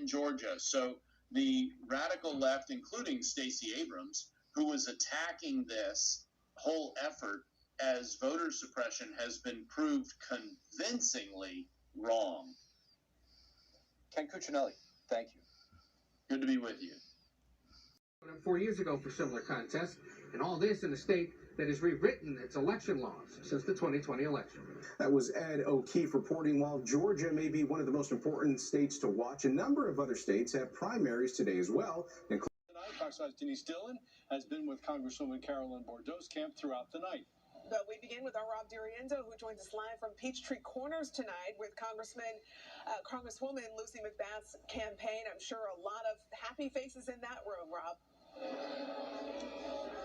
Georgia. So the radical left, including Stacey Abrams, who was attacking this whole effort as voter suppression, has been proved convincingly wrong. Ken Cuccinelli, thank you. Good to be with you. 4 years ago for similar contests, and all this in a state that has rewritten its election laws since the 2020 election. That was Ed O'Keefe reporting. While Georgia may be one of the most important states to watch, a number of other states have primaries today as well. Tonight, Fox 5's Denise Dillon has been with Congresswoman Carolyn Bourdeaux's camp throughout the night. But we begin with our Rob DiRienzo, who joins us live from Peachtree Corners tonight with Congresswoman Lucy McBath's campaign. I'm sure a lot of happy faces in that room, Rob.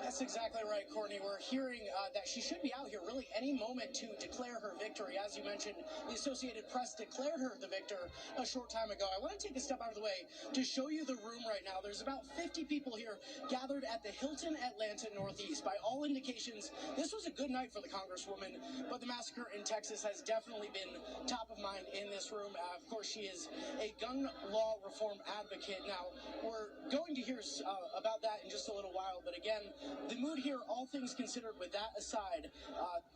That's exactly right, Courtney. We're hearing that she should be out here really any moment to declare her victory. As you mentioned, the Associated Press declared her the victor a short time ago. I want to take a step out of the way to show you the room right now. There's about 50 people here gathered at the Hilton Atlanta Northeast. By all indications, this was a good night for the Congresswoman, but the massacre in Texas has definitely been top of mind in this room. Of course, she is a gun law reform advocate. Now, we're going to hear about that in just a little while, but again, the mood here, all things considered, with that aside,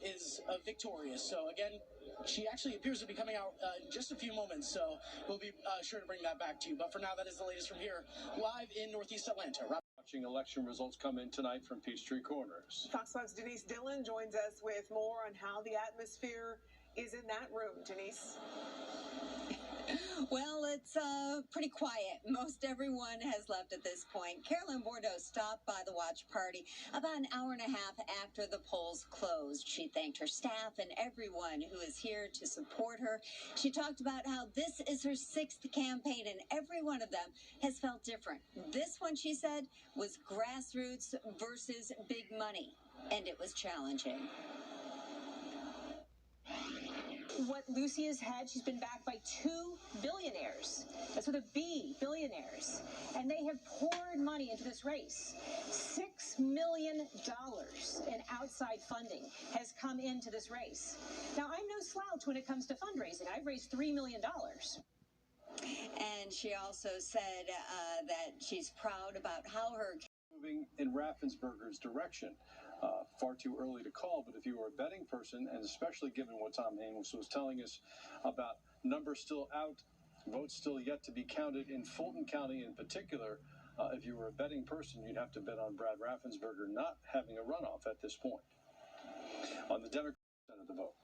is victorious. So again, she actually appears to be coming out in just a few moments, so we'll be sure to bring that back to you. But for now, that is the latest from here, live in Northeast Atlanta. Watching election results come in tonight from Peachtree Corners. Fox 5's Denise Dillon joins us with more on how the atmosphere is in that room. Denise? Well, it's pretty quiet. Most everyone has left at this point. Carolyn Bourdeaux stopped by the watch party about an hour and a half after the polls closed. She thanked her staff and everyone who is here to support her. She talked about how this is her 6th campaign and every one of them has felt different. This one, she said, was grassroots versus big money, and it was challenging. What Lucy has had, she's been backed by 2 billionaires. That's with a B, billionaires. And they have poured money into this race. $6 million in outside funding has come into this race. Now, I'm no slouch when it comes to fundraising. I've raised $3 million. And she also said that she's proud about how her... Moving in Raffensperger's direction. Far too early to call, but if you were a betting person, and especially given what Tom Haynes was telling us about numbers still out, votes still yet to be counted in Fulton County in particular, if you were a betting person, you'd have to bet on Brad Raffensperger not having a runoff at this point. On the Democratic side of the vote,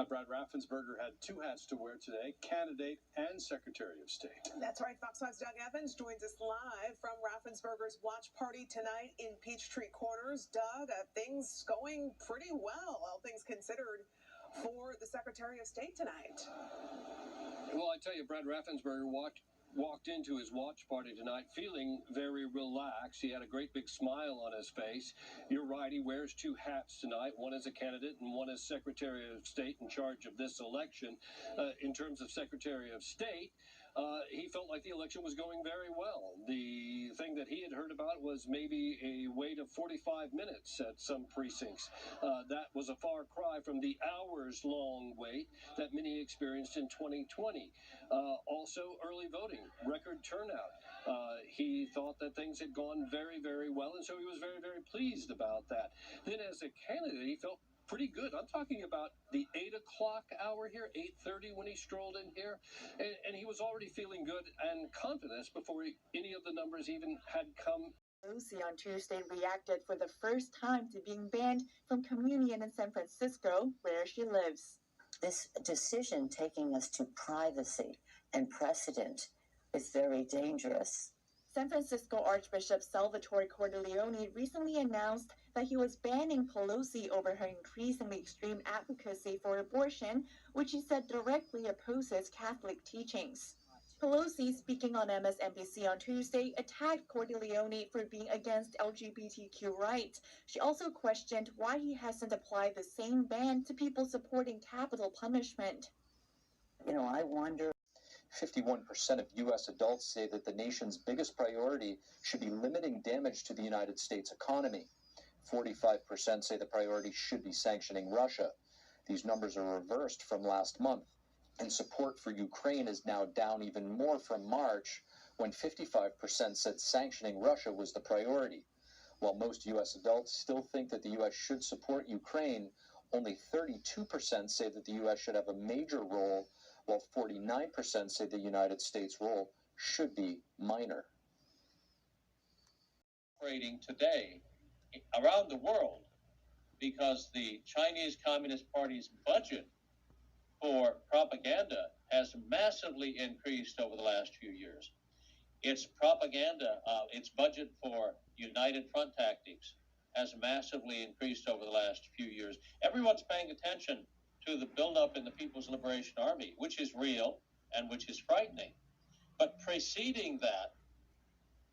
Brad Raffensperger had 2 hats to wear today, candidate and Secretary of State. That's right. Fox 5's Doug Evans joins us live from Raffensperger's watch party tonight in Peachtree Corners. Doug, things going pretty well, all things considered, for the Secretary of State tonight. Well, I tell you, Brad Raffensperger walked into his watch party tonight feeling very relaxed. He had a great big smile on his face. You're right, he wears 2 hats tonight. One as a candidate and one as Secretary of State in charge of this election. In terms of Secretary of State, he felt like the election was going very well. The thing that he had heard about was maybe a wait of 45 minutes at some precincts. That was a far cry from the hours-long wait that many experienced in 2020. Also, early voting, record turnout. He thought that things had gone very, very well, and so he was very, very pleased about that. Then as a candidate, he felt pretty good. I'm talking about the 8 o'clock hour here, 8:30 when he strolled in here, and he was already feeling good and confident before any of the numbers even had come. Lucy on Tuesday reacted for the first time to being banned from communion in San Francisco, where she lives. This decision taking us to privacy and precedent is very dangerous. San Francisco Archbishop Salvatore Cordileone recently announced that he was banning Pelosi over her increasingly extreme advocacy for abortion, which he said directly opposes Catholic teachings. Pelosi, speaking on MSNBC on Tuesday, attacked Cordileone for being against LGBTQ rights. She also questioned why he hasn't applied the same ban to people supporting capital punishment. You know, I wonder. 51% of U.S. adults say that the nation's biggest priority should be limiting damage to the United States economy. 45% say the priority should be sanctioning Russia. These numbers are reversed from last month. And support for Ukraine is now down even more from March, when 55% said sanctioning Russia was the priority. While most U.S. adults still think that the U.S. should support Ukraine, only 32% say that the U.S. should have a major role, while 49% say the United States' role should be minor. Operating today around the world because the Chinese Communist Party's budget for propaganda has massively increased over the last few years. Its propaganda, its budget for United Front tactics has massively increased over the last few years. Everyone's paying attention to the buildup in the People's Liberation Army, which is real and which is frightening. But preceding that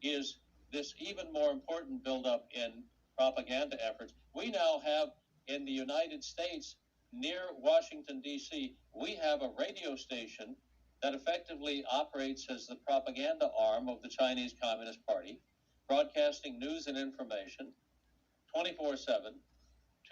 is this even more important buildup in propaganda efforts. We now have in the United States, near Washington, D.C., we have a radio station that effectively operates as the propaganda arm of the Chinese Communist Party, broadcasting news and information 24/7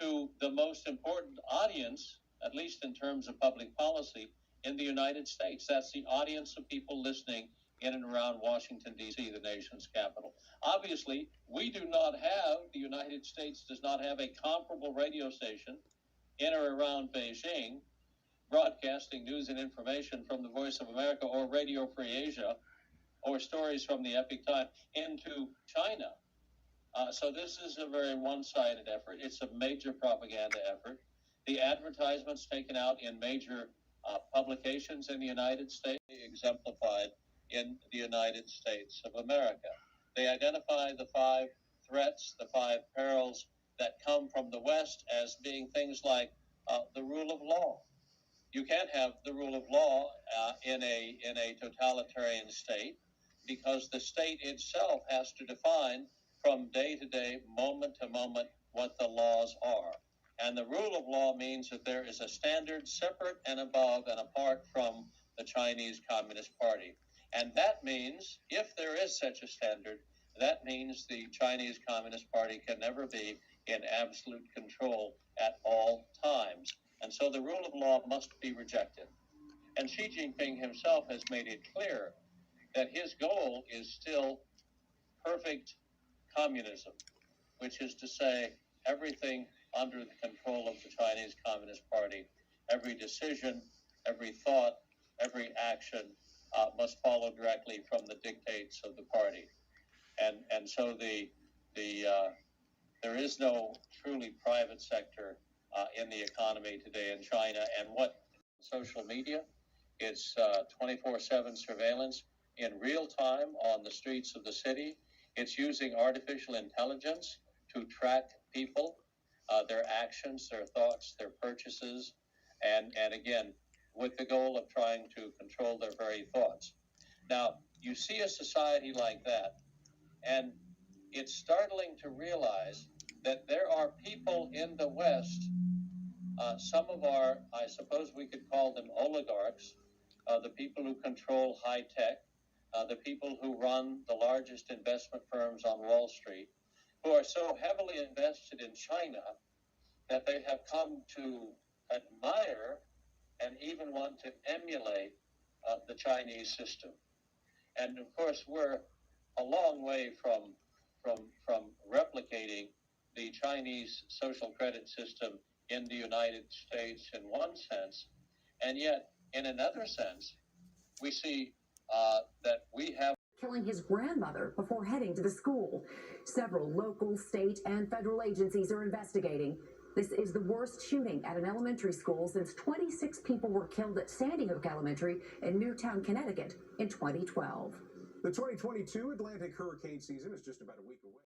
to the most important audience, at least in terms of public policy, in the United States. That's the audience of people listening in and around Washington, D.C., the nation's capital. Obviously, we do not have, the United States does not have a comparable radio station in or around Beijing, broadcasting news and information from the Voice of America or Radio Free Asia or stories from the Epoch Times into China. So this is a very one-sided effort. It's a major propaganda effort. The advertisements taken out in major publications in the United States exemplified in the United States of America. They identify the 5 threats, the 5 perils that come from the West as being things like the rule of law. You can't have the rule of law in a totalitarian state because the state itself has to define from day to day, moment to moment, what the laws are. And the rule of law means that there is a standard separate and above and apart from the Chinese Communist Party. And that means, if there is such a standard, that means the Chinese Communist Party can never be in absolute control at all times. And so the rule of law must be rejected. And Xi Jinping himself has made it clear that his goal is still perfect communism, which is to say everything under the control of the Chinese Communist Party. Every decision, every thought, every action must follow directly from the dictates of the party. And so there is no truly private sector in the economy today in China. And what social media, it's 24/7 surveillance in real time on the streets of the city. It's using artificial intelligence to track people, their actions, their thoughts, their purchases, and again, with the goal of trying to control their very thoughts. Now, you see a society like that, and it's startling to realize that there are people in the West, some of our, I suppose we could call them oligarchs, the people who control high tech, the people who run the largest investment firms on Wall Street, who are so heavily invested in China that they have come to admire and even want to emulate the Chinese system. And of course, we're a long way from replicating the Chinese social credit system in the United States in one sense, and yet in another sense, we see that we have killing his grandmother before heading to the school. Several local, state, and federal agencies are investigating. This is the worst shooting at an elementary school since 26 people were killed at Sandy Hook Elementary in Newtown, Connecticut in 2012. The 2022 Atlantic hurricane season is just about a week away.